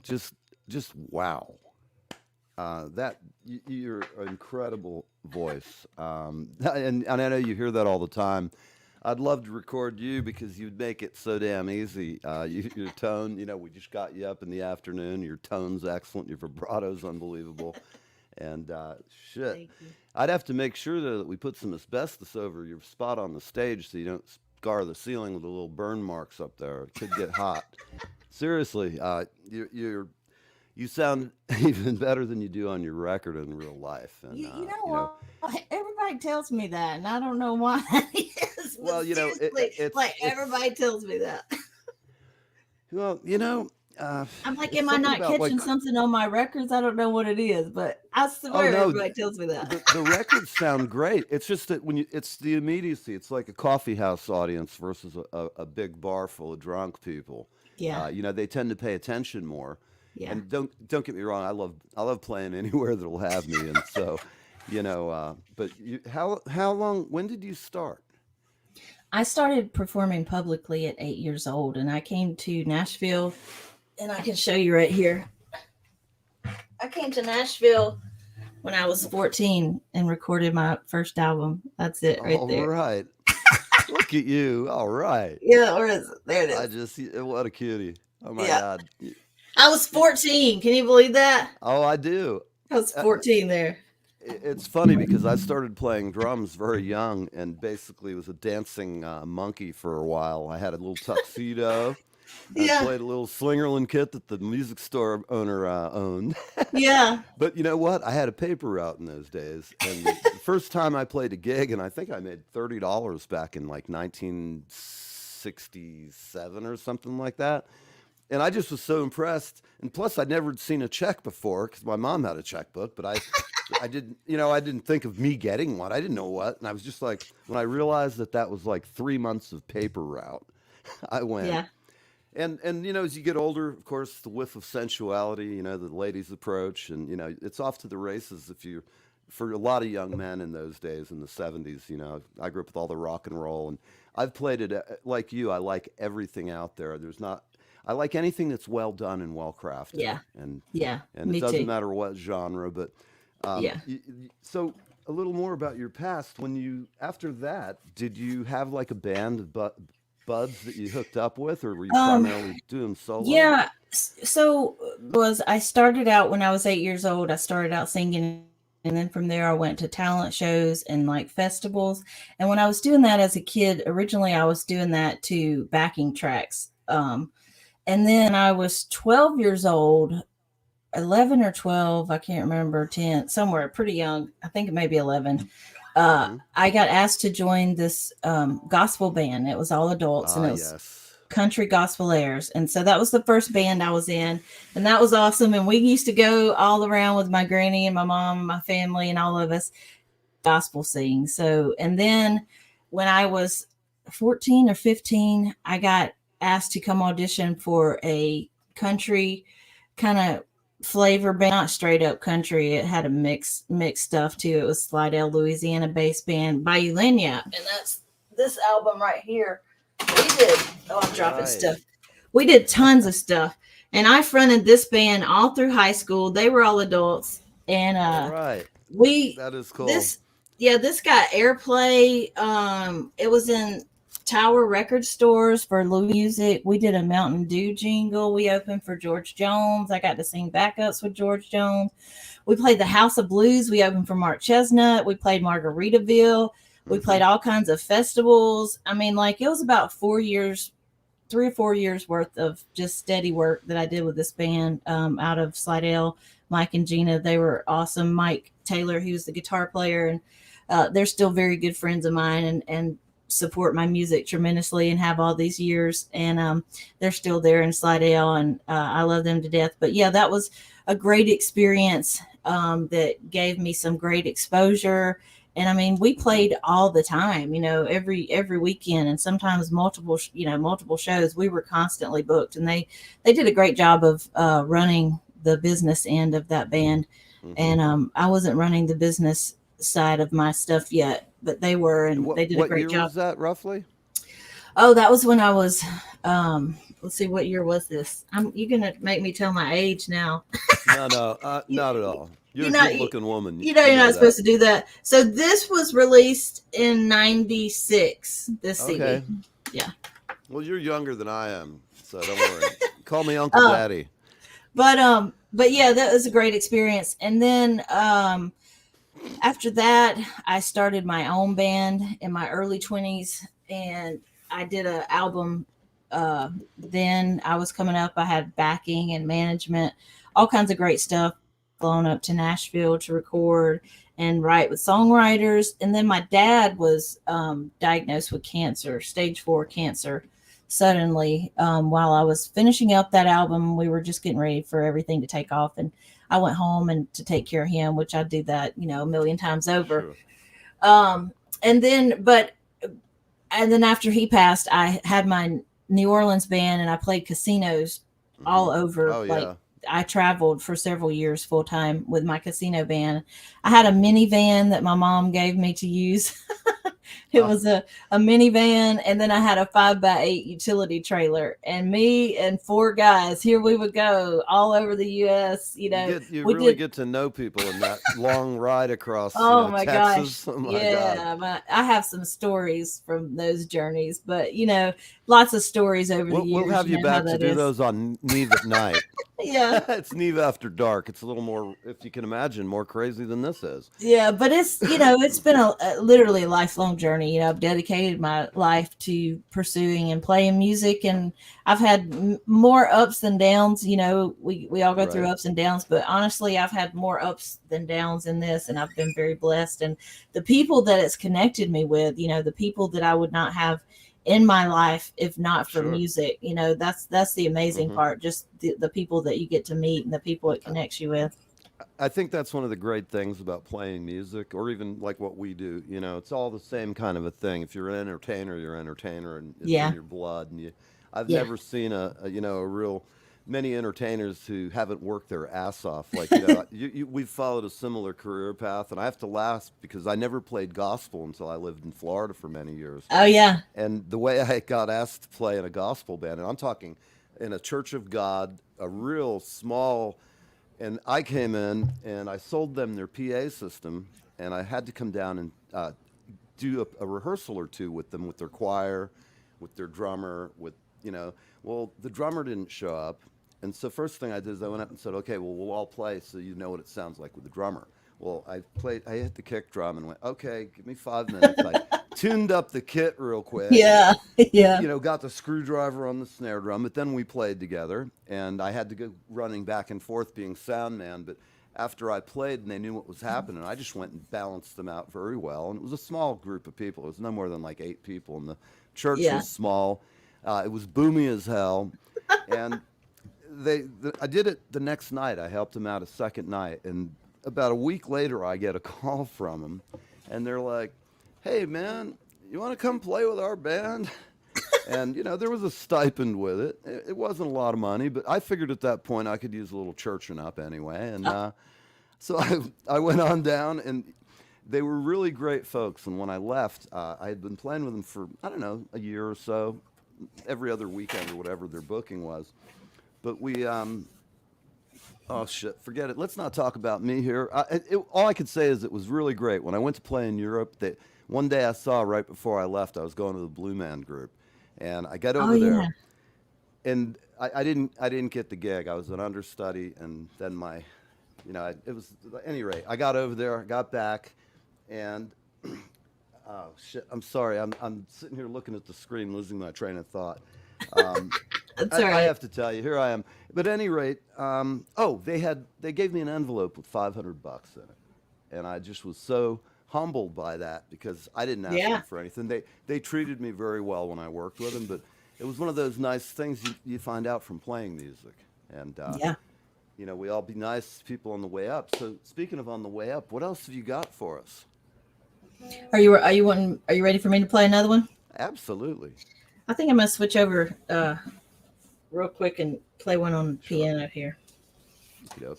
just wow. That you're an incredible voice, and I know you hear that all the time. I'd love to record you because you'd make it so damn easy. Your tone, we just got you up in the afternoon. Your tone's excellent. Your vibrato's unbelievable. And shit, Thank you. I'd have to make sure though that we put some asbestos over your spot on the stage so you don't scar the ceiling with the little burn marks up there. It could get hot. Seriously, you sound even better than you do on your record in real life. And You know what? Everybody tells me that, and I don't know why. Yes, but well, seriously, it's like everybody tells me that. well, I'm like, it's am I something not about, catching something on my records? I don't know what it is, but I swear no, everybody tells me that. the records sound great. It's just that it's the immediacy. It's like a coffee house audience versus a big bar full of drunk people. Yeah. They tend to pay attention more. Yeah. And don't get me wrong, I love playing anywhere that'll have me. And so, but how long? When did you start? I started performing publicly at 8 years old, and I came to Nashville, and I can show you right here. I came to Nashville when I was 14 and recorded my first album. That's it right there. All right. Look at you. All right. Yeah, where is it? There it is. What a cutie. Oh my Yeah. God. I was 14. Can you believe that? Oh, I do. I was 14 there. It's funny because I started playing drums very young and basically was a dancing monkey for a while. I had a little tuxedo. Yeah. I played a little Slingerland kit that the music store owner owned. Yeah. But you know what? I had a paper route in those days. And the first time I played a gig, and I think I made $30 back in like 1967 or something like that. And I just was so impressed. And plus, I'd never seen a check before because my mom had a checkbook, but I didn't think of me getting one. I didn't know what. And I was just like, when I realized that was like 3 months of paper route, I went. Yeah. And as you get older, of course, the whiff of sensuality, the ladies approach, and it's off to the races. For a lot of young men in those days in the 70s, I grew up with all the rock and roll, and I've played it like you. I like everything out there. I like anything that's well done and well crafted. Yeah. And Me it doesn't too. matter what genre, but Yeah. So a little more about your past. After that, did you have like a band of buds that you hooked up with, or were you primarily doing solo? Yeah. So I started out when I was 8 years old. I started out singing, and then from there I went to talent shows and like festivals. And when I was doing that as a kid, originally I was doing that to backing tracks. And then I was 12 years old, 11 or 12, I can't remember, 10, somewhere pretty young. I think it may be 11. I got asked to join this gospel band. It was all adults, and it was country gospel airs. And so that was the first band I was in, and that was awesome. And we used to go all around with my granny and my mom and my family and all of us gospel sing. So, and then when I was 14 or 15, I got asked to come audition for a country kind of flavor band, not straight up country. It had a mixed stuff too. It was Slidell, Louisiana based band Bayou Lagniappe, and that's this album right here. We did. Oh, I'm dropping stuff. We did tons of stuff, and I fronted this band all through high school. They were all adults, and that is cool. This got airplay. It was in Tower record stores for Louis Music. We did a Mountain Dew jingle. We opened for George Jones. I got to sing backups with George Jones. We played the House of Blues. We opened for Mark Chestnut. We played Margaritaville. We played all kinds of festivals. I mean, like, it was about 3 or 4 years worth of just steady work that I did with this band out of Slidell. Mike and Gina, they were awesome. Mike Taylor, he was the guitar player, and they're still very good friends of mine, and support my music tremendously and have all these years, and they're still there in Slidell, and I love them to death. But yeah, that was a great experience that gave me some great exposure. And I mean, we played all the time, every weekend, and sometimes multiple shows. We were constantly booked, and they did a great job of running the business end of that band. And I wasn't running the business side of my stuff yet, but they were, and they did a great job. What year was that roughly? Oh, that was when I was let's see, what year was this? You're gonna make me tell my age now. No, not at all. You're a good-looking woman. You're not supposed to do that. So this was released in '96. This CD. Yeah. Well, you're younger than I am, so don't worry. Call me Uncle Daddy. But yeah, that was a great experience. And then after that, I started my own band in my early 20s, and I did an album. Then I was coming up. I had backing and management, all kinds of great stuff. Flown up to Nashville to record and write with songwriters. And then my dad was diagnosed with cancer, stage 4 cancer, suddenly. While I was finishing up that album, we were just getting ready for everything to take off. And I went home and to take care of him, which I do that, a million times over. Sure. And then after he passed, I had my New Orleans band and I played casinos all over. I traveled for several years full time with my casino band. I had a minivan that my mom gave me to use. It was a minivan, and then I had a 5x8 utility trailer, and me and 4 guys, here we would go all over the U.S. You really get to know people in that long ride across my Texas. Gosh. I have some stories from those journeys, but lots of stories over the years. We'll have you back to do those on Neve at night. Yeah. It's Neve After Dark. It's a little more, if you can imagine, more crazy than this is. Yeah, but it's, it's been literally a lifelong journey. I've dedicated my life to pursuing and playing music, and I've had more ups than downs. We all go through ups and downs, but honestly, I've had more ups than downs in this, and I've been very blessed. And the people that it's connected me with, the people that I would not have in my life if not for music, that's the amazing part, just the people that you get to meet and the people it connects you with. I think that's one of the great things about playing music, or even like what we do. It's all the same kind of a thing. If you're an entertainer, you're an entertainer, and it's in your blood. And I've never seen a real many entertainers who haven't worked their ass off. Like we've followed a similar career path, and I have to laugh because I never played gospel until I lived in Florida for many years. Oh yeah. And the way I got asked to play in a gospel band, and I'm talking in a Church of God, a real small. And I came in and I sold them their PA system, and I had to come down and do a rehearsal or two with them, with their choir, with their drummer, well, the drummer didn't show up. And so first thing I did is I went up and said, okay, well, we'll all play so you know what it sounds like with the drummer. Well, I hit the kick drum and went, okay, give me 5 minutes. I tuned up the kit real quick. Yeah. Got the screwdriver on the snare drum, but then we played together, and I had to go running back and forth being sound man. But after I played and they knew what was happening, I just went and balanced them out very well. And it was a small group of people. It was no more than like 8 people, and the church was small. It was boomy as hell. And I did it the next night. I helped them out a second night, and about a week later, I get a call from them, and they're like, hey, man, you want to come play with our band? And, there was a stipend with it. It wasn't a lot of money, but I figured at that point I could use a little churching up anyway. And so I went on down, and they were really great folks. And when I left, I had been playing with them for, I don't know, a year or so, every other weekend or whatever their booking was. But we... oh, shit, forget it. Let's not talk about me here. All I could say is it was really great. When I went to play in Europe, one day I saw right before I left, I was going to the Blue Man Group. And I got over there, and I didn't get the gig. I was an understudy, and then it was, at any rate, I got over there, I got back, and, oh, shit, I'm sorry. I'm sitting here looking at the screen, losing my train of thought. I have to tell you, here I am. But at any rate, they gave me an envelope with $500 in it, and I just was so humbled by that because I didn't ask them for anything. They treated me very well when I worked with them, but it was one of those nice things you find out from playing music. And we all be nice people on the way up. So speaking of on the way up, what else have you got for us? Are you ready for me to play another one? Absolutely. I think I'm going to switch over real quick and play one on the piano here. Yep.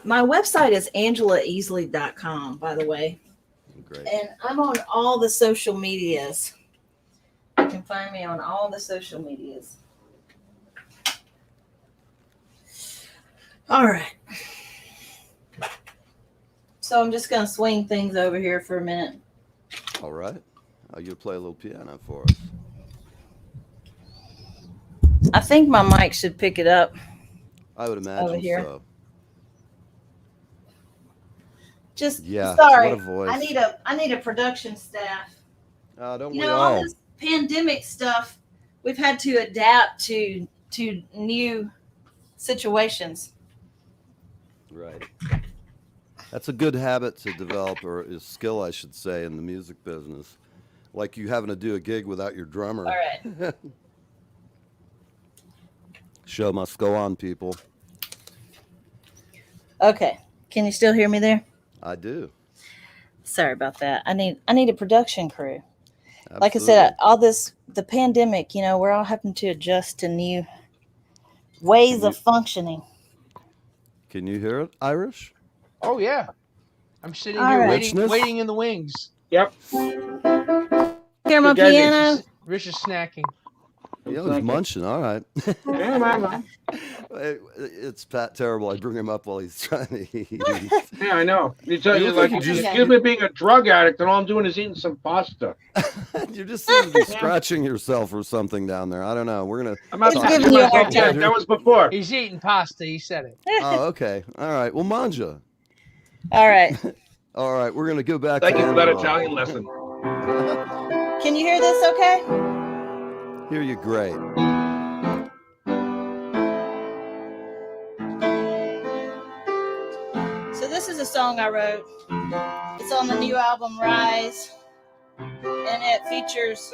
My website is angelaeasley.com, by the way. Great. And I'm on all the social medias. I can find me on all the social medias. All right. So I'm just going to swing things over here for a minute. All right. You play a little piano for us. I think my mic should pick it up. I would imagine so. Just yeah, sorry. What a voice. I need a production staff. Don't you we know, all this pandemic stuff, we've had to adapt to new situations. Right. That's a good habit to develop, or a skill, I should say, in the music business. Like you having to do a gig without your drummer. All right. Show must go on, people. Okay. Can you still hear me there? I do. Sorry about that. I need a production crew. Absolutely. Like I said, the pandemic, you know, we're all having to adjust to new ways of functioning. Can you hear it, Irish? Oh yeah. I'm sitting here waiting in the wings. Yep. Hear my piano? Rich is snacking. Yeah, he's munching. All right. It's terrible. I bring him up while he's trying to eat. Yeah, I know. You tell you like excuse me being a drug addict, and all I'm doing is eating some pasta. You just seem to be scratching yourself or something down there. I don't know. We're gonna. I'm not giving you a hard time. That was before. He's eating pasta. He said it. Oh, okay. All right. Well, manja. All right. All right. We're gonna go back. Thank you for that Italian lesson. Can you hear this? Okay. Hear you great. So this is a song I wrote. It's on the new album Rise, and it features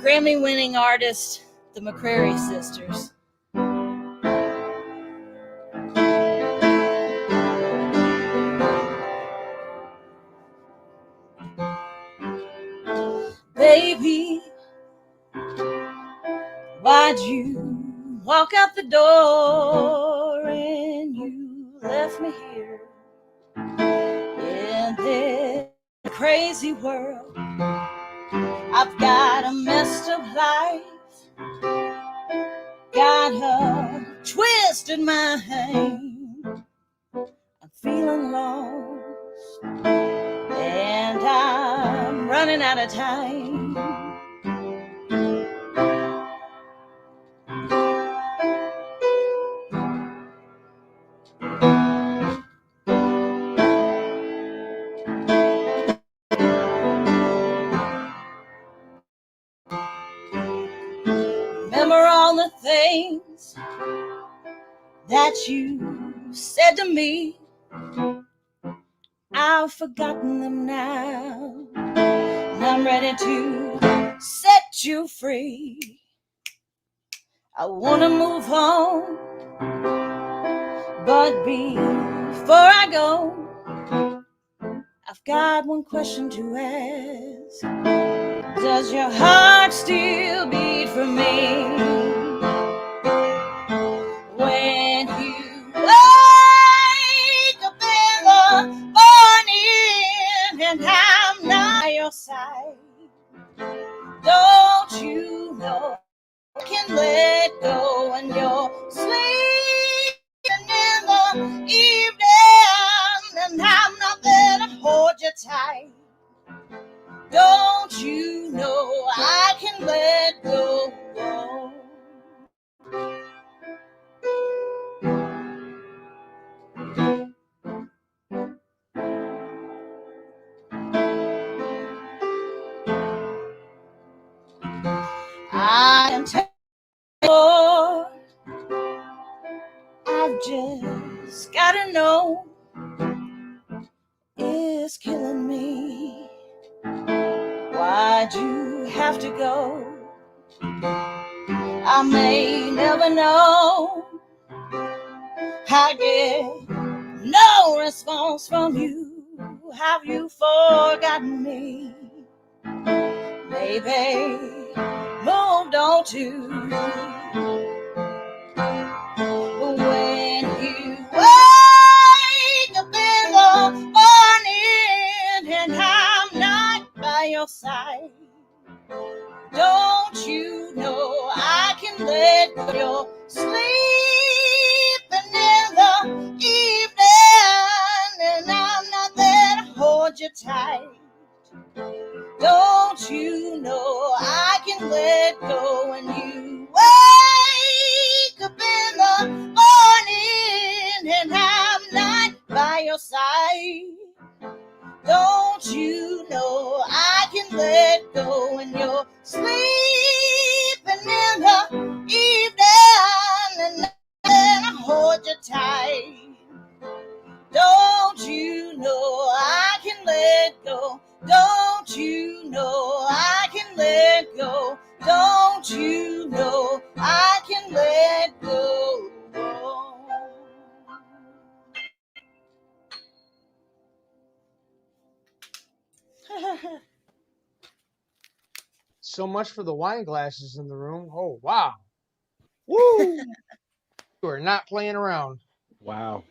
Grammy-winning artist the McCrary Sisters. Baby, why'd you walk out the door and you left me here in this crazy world? I've got a messed up life, got a twisted mind, I'm feeling lost, and I'm running out of time. Remember all the things that you said to me, I've forgotten them now, and I'm ready to set you free. I want to move on, but before I go, I've got one question to ask. Does your heart still beat for me? When you wake up in the morning and I'm not by your side, don't you know I can let go when you're sleeping in the evening and I'm not there to hold you tight? Don't you know I can let go? I am Lord, I've just gotta know, it's killing me. Why'd you have to go? I may never know. I get no response from you. Have you forgotten me? Maybe moved on to when you wake up in the morning and I'm not by your side. Don't side. Don't you know I can let go when you're sleeping in the evening, and then I hold you tight. Don't you know I can let go? Don't you know I can let go? Don't you know I can let go? So much for the wine glasses in the room. Oh, wow. Woo! You are not playing around. Wow.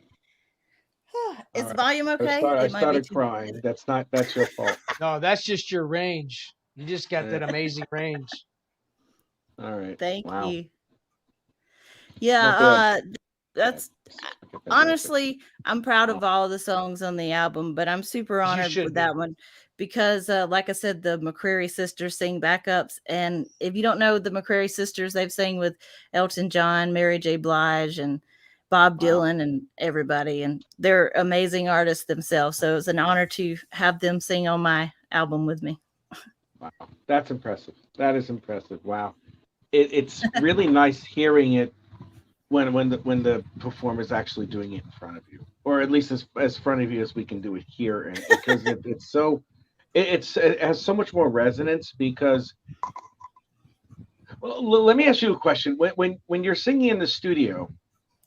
Is All right. volume okay? I It might be started too. crying. That's your fault. No, that's just your range. You just got that amazing range. All right. Thank Wow. you. Not Yeah, bad. that's Okay, fantastic. honestly, I'm proud of all the songs on the album, but I'm super You honored should with be. that one because, like I said, the McCreary sisters sing backups. And if you don't know the McCreary sisters, they've sang with Elton John, Mary J. Blige, and Bob Wow. Dylan, and everybody. And they're amazing artists themselves. So it's an honor to have them sing on my album with me. Wow. That's impressive. That is impressive. Wow. It's really nice hearing it when the performer's actually doing it in front of you, or at least as front of you as we can do it here, and because it's so it has so much more resonance. Because let me ask you a question: when you're singing in the studio,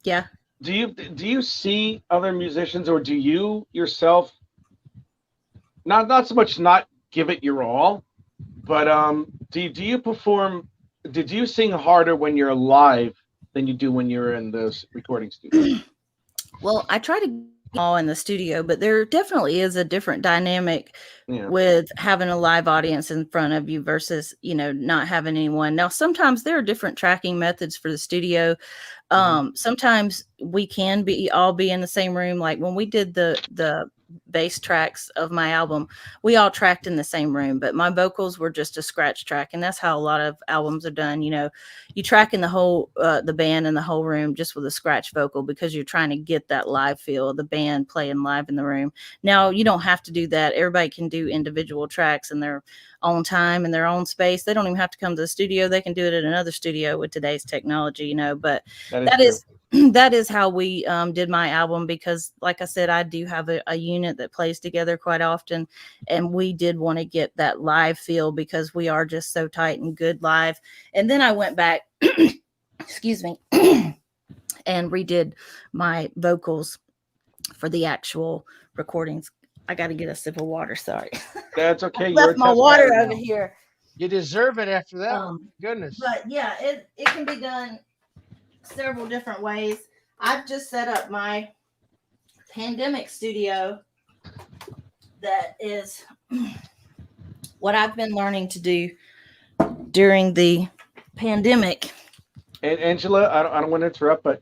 Yeah. do you see other musicians, or do you yourself not so much not give it your all, but do you perform? Did you sing harder when you're live than you do when you're in the recording studio? Well, I try to get all in the studio, but there definitely is a different dynamic Yeah. with having a live audience in front of you versus, not having anyone. Now, sometimes there are different tracking methods for the studio. Sometimes we can all be in the same room. Like when we did the bass tracks of my album, we all tracked in the same room, but my vocals were just a scratch track. And that's how a lot of albums are done. You track in the whole, the band in the whole room just with a scratch vocal, because you're trying to get that live feel of the band playing live in the room. Now you don't have to do that. Everybody can do individual tracks in their own time, in their own space. They don't even have to come to the studio. They can do it at another studio with today's technology, but that is that is how we did my album, because like I said, I do have a unit that plays together quite often, and we did want to get that live feel because we are just so tight and good live. And then I went back excuse me and redid my vocals for the actual recordings. I got to get a sip of water, sorry. That's okay. I You're left a my test water pattern over now. here. You deserve it after that. Goodness. But yeah, it can be done several different ways. I've just set up my pandemic studio. That is what I've been learning to do during the pandemic. And Angela, I don't want to interrupt, but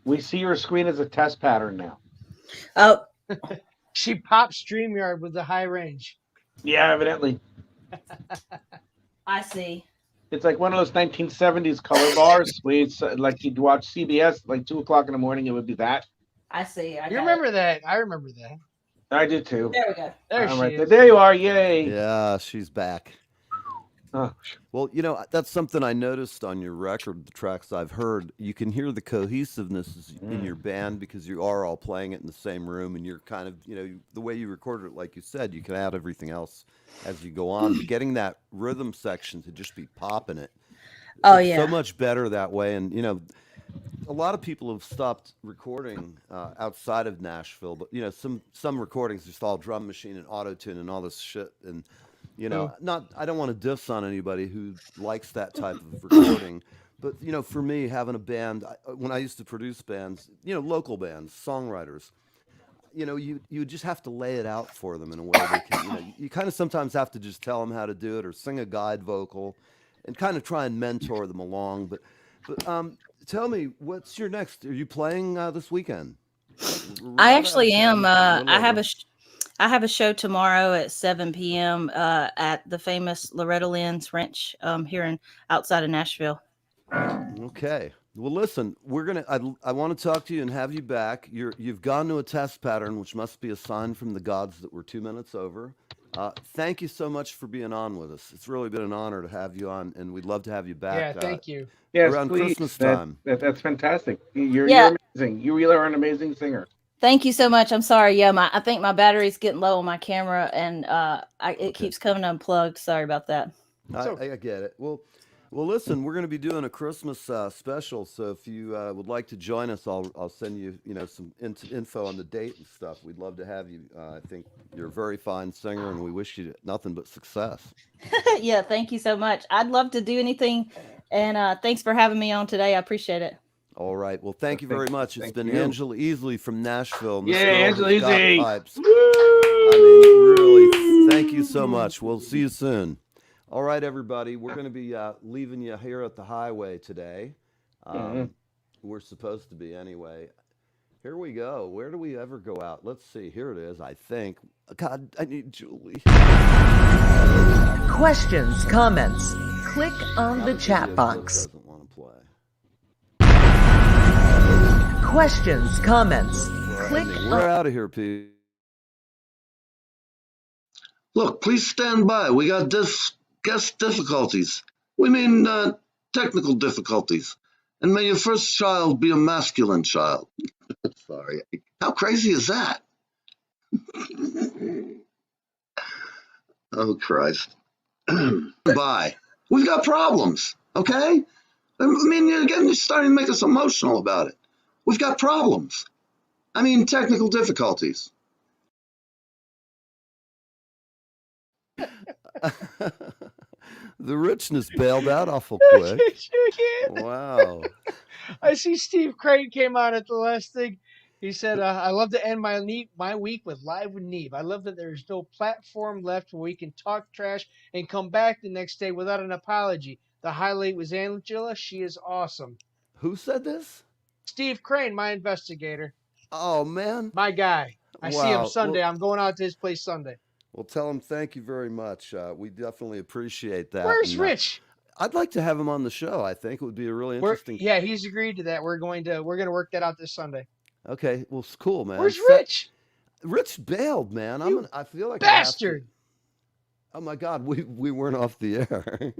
we see your screen as a test pattern now. Oh, she popped StreamYard with the high range. Yeah, evidently. I see. It's like one of those 1970s color bars where it's like you'd watch CBS like 2:00 in the morning. It would be that. I see. You remember that? I remember that. I did too. There we go. There she is. There you are. Yay. Yeah, she's back. Oh. Well, that's something I noticed on your record, the tracks I've heard. You can hear the cohesiveness in your band because you are all playing it in the same room, and you're kind of, the way you recorded it, like you said, you can add everything else as you go on. But getting that rhythm section to just be popping it, it's so much better that way. And, a lot of people have stopped recording outside of Nashville, but, some recordings just all drum machine and auto-tune and all this shit. And, I don't want to diss on anybody who likes that type of recording, but for me, having a band, when I used to produce bands, local bands, songwriters, you just have to lay it out for them in a way they can. You kind of sometimes have to just tell them how to do it or sing a guide vocal, and kind of try and mentor them along. But tell me, what's your next? Are you playing this weekend? I actually am. I have a show tomorrow at 7 p.m. At the famous Loretta Lynn's Ranch here outside of Nashville. Okay. Well, listen, I want to talk to you and have you back. You've gone to a test pattern, which must be a sign from the gods that we're 2 minutes over. Thank you so much for being on with us. It's really been an honor to have you on, and we'd love to have you Yeah, back thank you. Yes, around please. Christmas time. That's fantastic. You're Yeah. amazing. You really are an amazing singer. Thank you so much. I'm sorry. Yeah, I think my battery's getting low on my camera, and it keeps coming unplugged. Sorry about that. I get it. Well, listen, we're going to be doing a Christmas special, so if you would like to join us, I'll send you some info on the date and stuff. We'd love to have you. I think you're a very fine singer, and we wish you nothing but success. Yeah, thank you so much. I'd love to do anything, and thanks for having me on today. I appreciate it. All right. Well, thank you very much. It's been Angela Easley from Nashville. Yeah, Angela Easley. Pipes. I mean, really, thank you so much. We'll see you soon. All right, everybody. We're going to be leaving you here at the highway today. We're supposed to be anyway. Here we go. Where do we ever go out? Let's see. Here it is, I think. God, I need Julie. Questions, comments. Click on the chat box. Doesn't want to play. Questions, comments. Click We're out of here, Pete. Look, please stand by. We got guest difficulties. We mean technical difficulties. And may your first child be a masculine child. Sorry. How crazy is that? Oh, Christ. Bye. We've got problems, okay? I mean, you're starting to make us emotional about it. We've got problems. I mean, technical difficulties. The richness bailed out awful quick. Wow. I see Steve Crane came on at the last thing. He said, I love to end my week with Live with Neve. I love that there's no platform left where we can talk trash and come back the next day without an apology. The highlight was Angela. She is awesome. Who said this? Steve Crane, my investigator. Oh, man. My guy. I see him Sunday. Well, I'm going out to his place Sunday. Well, tell him thank you very much. We definitely appreciate that. Where's Rich? I'd like to have him on the show. I think it would be a really interesting. Yeah, he's agreed to that. We're going to work that out this Sunday. Okay, well, it's cool, man. Where's Rich? Rich bailed, man. I feel like bastard. Oh my God, we weren't off the air.